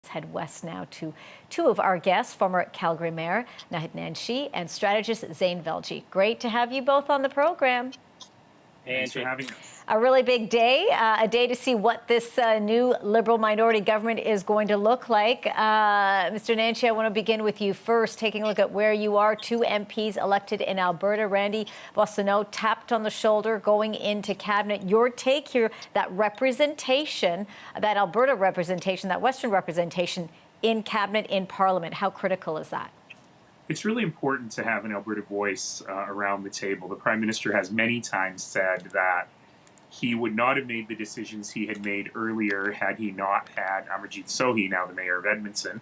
Let's head west now to two of our guests, former Calgary Mayor Naheed Nenshi and strategist Zain Velji. Great to have you both on the program. Thanks for having us. A really big day, a day to see what this new Liberal minority government is going to look like. Mr. Nenshi, I want to begin with you first, taking a look at where you are. Two MPs elected in Alberta. Randy Boissonnault tapped on the shoulder going into cabinet. Your take here, that representation, that Alberta representation, that Western representation in cabinet, in Parliament, how critical is that? It's really important to have an Alberta voice around the table. The Prime Minister has many times said that he would not have made the decisions he had made earlier had he not had Amarjeet Sohi, now the Mayor of Edmonton,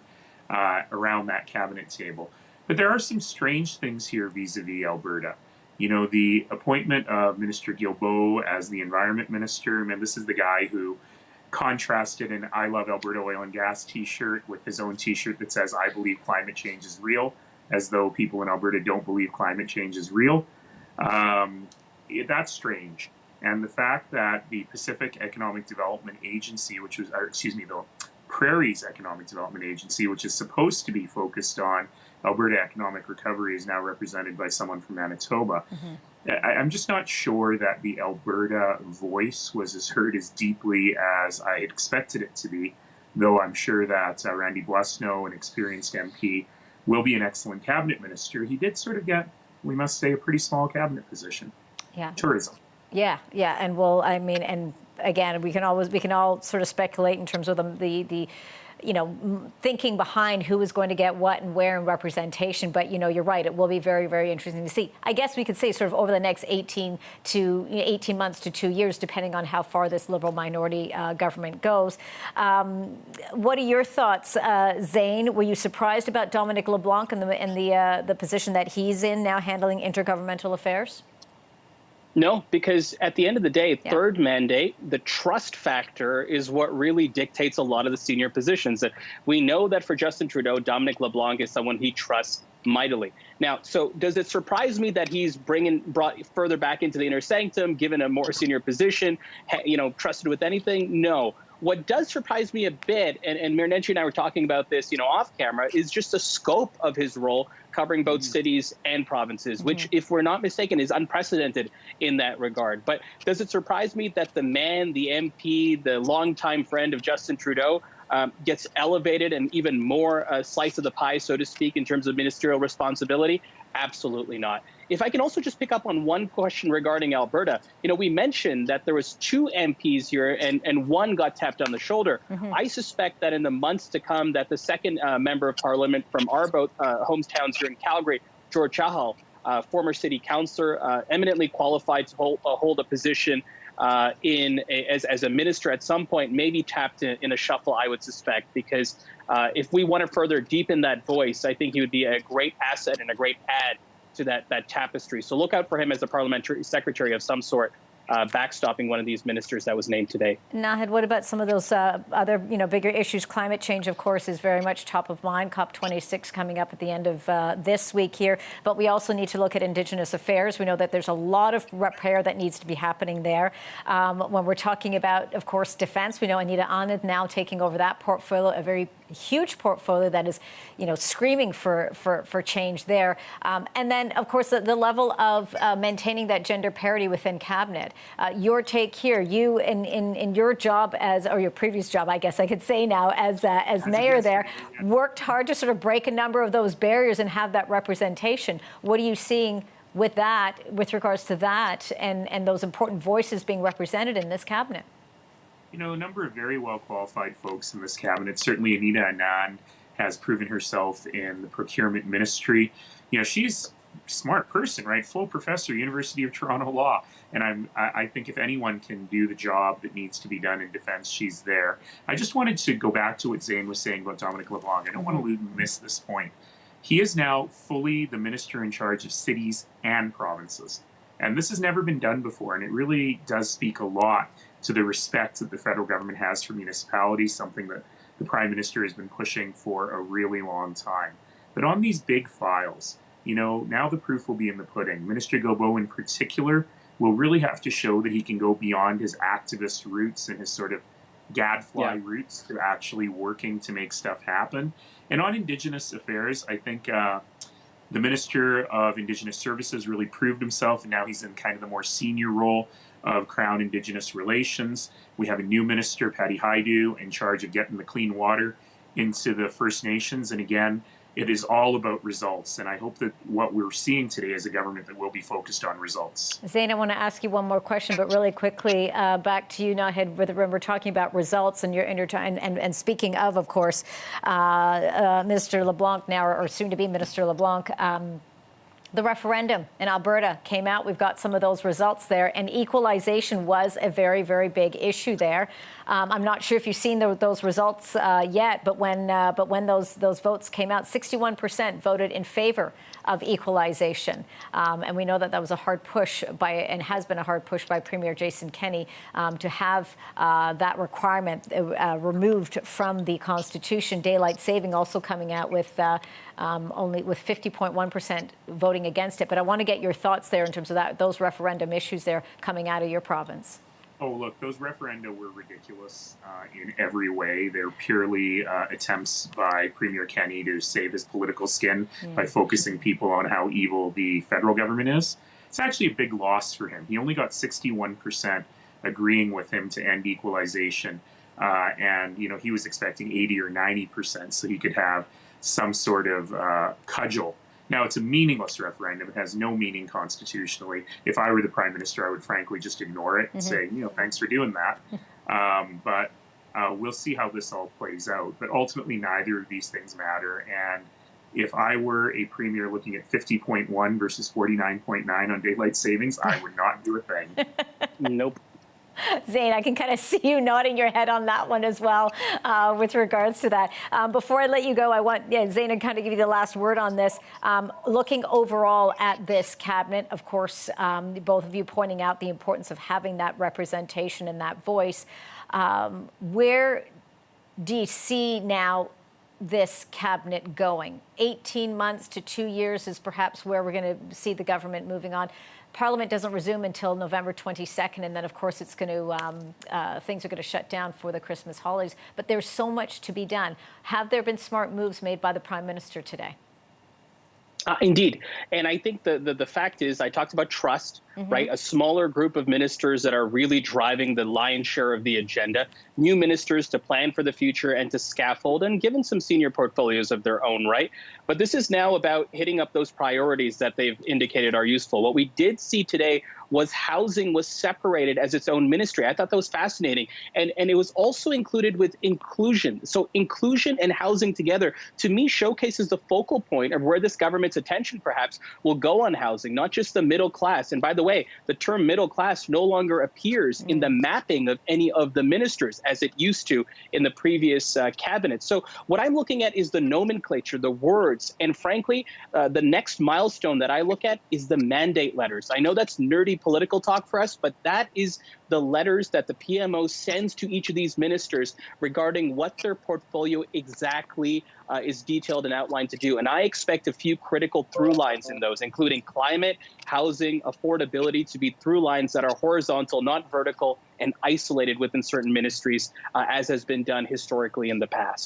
around that cabinet table. But there are some strange things here vis-a-vis Alberta. You know, the appointment of Minister Guilbeault as the Environment Minister, and this is the guy who contrasted an I Love Alberta Oil and Gas t-shirt with his own t-shirt that says, I believe climate change is real, as though people in Alberta don't believe climate change is real. That's strange. And the fact that the Pacific Economic Development Agency, which was, the Prairies Economic Development Agency, which is supposed to be focused on Alberta economic recovery, is now represented by someone from Manitoba. I'm just not sure that the Alberta voice was as heard as deeply as I expected it to be, though I'm sure that Randy Boissonnault, an experienced MP, will be an excellent cabinet minister. He did sort of get, we must say, a pretty small cabinet position. Yeah. Tourism. Yeah, and well, I mean, and again, we can all sort of speculate in terms of the thinking behind who is going to get what and where in representation. But, you're right. It will be very, very interesting to see. I guess we could say sort of over the next 18 months to 2 years, depending on how far this Liberal minority government goes. What are your thoughts, Zain? Were you surprised about Dominic LeBlanc and the position that he's in now, handling intergovernmental affairs? No, because at the end of the day, third mandate, the trust factor is what really dictates a lot of the senior positions. That we know that for Justin Trudeau, Dominic LeBlanc is someone he trusts mightily. Now, so does it surprise me that he's brought further back into the inner sanctum, given a more senior position, trusted with anything? No. What does surprise me a bit, and Mayor Nenshi and I were talking about this, off camera, is just the scope of his role covering both cities and provinces, which, if we're not mistaken, is unprecedented in that regard. But does it surprise me that the man, the MP, the longtime friend of Justin Trudeau, gets elevated and even more slice of the pie, so to speak, in terms of ministerial responsibility? Absolutely not. If I can also just pick up on one question regarding Alberta, we mentioned that there was two MPs here and one got tapped on the shoulder. I suspect that in the months to come that the second member of parliament from our both hometowns here in Calgary, George Chahal, former city councillor, eminently qualified to hold a position as a minister at some point, may be tapped in a shuffle, I would suspect, because if we want to further deepen that voice, I think he would be a great asset and a great add to that tapestry. So look out for him as a parliamentary secretary of some sort, backstopping one of these ministers that was named today. Naheed, what about some of those other, bigger issues? Climate change, of course, is very much top of mind. COP26 coming up at the end of this week here. But we also need to look at Indigenous affairs. We know that there's a lot of repair that needs to be happening there. When we're talking about, of course, defense, we know Anita Anand now taking over that portfolio, a very huge portfolio that is, screaming for change there. And then, of course, the level of maintaining that gender parity within cabinet. Your take here, you in your job or your previous job, I guess I could say now, as mayor there, worked hard to sort of break a number of those barriers and have that representation. What are you seeing with that, with regards to that and those important voices being represented in this cabinet? A number of very well-qualified folks in this cabinet. Certainly Anita Anand has proven herself in the procurement ministry. She's a smart person, right? Full professor, University of Toronto Law. And I think if anyone can do the job that needs to be done in defense, she's there. I just wanted to go back to what Zain was saying about Dominic LeBlanc. I don't want to miss this point. He is now fully the minister in charge of cities and provinces. And this has never been done before, and it really does speak a lot to the respect that the federal government has for municipalities, something that the Prime Minister has been pushing for a really long time. But on these big files, now the proof will be in the pudding. Minister Guilbeault in particular will really have to show that he can go beyond his activist roots and his sort of gadfly roots to actually working to make stuff happen. And on Indigenous affairs, I think the Minister of Indigenous Services really proved himself, and now he's in kind of the more senior role of Crown Indigenous Relations. We have a new minister, Patty Haidu, in charge of getting the clean water into the First Nations. And again, it is all about results. And I hope that what we're seeing today is a government that will be focused on results. Zane, I want to ask you one more question, but really quickly, back to you, Naheed, when we're talking about results and speaking of course, Mr. LeBlanc now, or soon to be Minister LeBlanc, the referendum in Alberta came out. We've got some of those results there, and equalization was a very, very big issue there. I'm not sure if you've seen those results yet, but when those votes came out, 61% voted in favor of equalization, and we know that was a hard push and has been a hard push by Premier Jason Kenney to have that requirement removed from the Constitution. Daylight saving also coming out with only with 50.1% voting against it. But I want to get your thoughts there in terms of those referendum issues there coming out of your province. Oh, look, those referenda were ridiculous in every way. They're purely attempts by Premier Kenney to save his political skin by focusing people on how evil the federal government is. It's actually a big loss for him. He only got 61% agreeing with him to end equalization. And, he was expecting 80 or 90% so he could have some sort of cudgel. Now, it's a meaningless referendum. It has no meaning constitutionally. If I were the Prime Minister, I would frankly just ignore it and say, thanks for doing that. But we'll see how this all plays out. But ultimately, neither of these things matter. And if I were a Premier looking at 50.1 versus 49.9 on daylight savings, I would not do a thing. Nope. Zane, I can kind of see you nodding your head on that one as well with regards to that. Before I let you go, I want Zane to kind of give you the last word on this. Looking overall at this cabinet, of course, both of you pointing out the importance of having that representation and that voice. Where do you see now this cabinet going? 18 months to 2 years is perhaps where we're going to see the government moving on. Parliament doesn't resume until November 22nd, and then, of course, it's going to things are going to shut down for the Christmas holidays. But there's so much to be done. Have there been smart moves made by the Prime Minister today? Indeed. And I think the fact is, I talked about trust, right? A smaller group of ministers that are really driving the lion's share of the agenda, new ministers to plan for the future and to scaffold, and given some senior portfolios of their own, right? But this is now about hitting up those priorities that they've indicated are useful. What we did see today was housing was separated as its own ministry. I thought that was fascinating. And it was also included with inclusion. So inclusion and housing together, to me, showcases the focal point of where this government's attention perhaps will go on housing, not just the middle class. And by the way, the term middle class no longer appears in the mapping of any of the ministers as it used to in the previous cabinet. So what I'm looking at is the nomenclature, the words. And frankly, the next milestone that I look at is the mandate letters. I know that's nerdy political talk for us, but that is the letters that the PMO sends to each of these ministers regarding what their portfolio exactly is detailed and outlined to do. And I expect a few critical through lines in those, including climate, housing, affordability, to be through lines that are horizontal, not vertical, and isolated within certain ministries, as has been done historically in the past.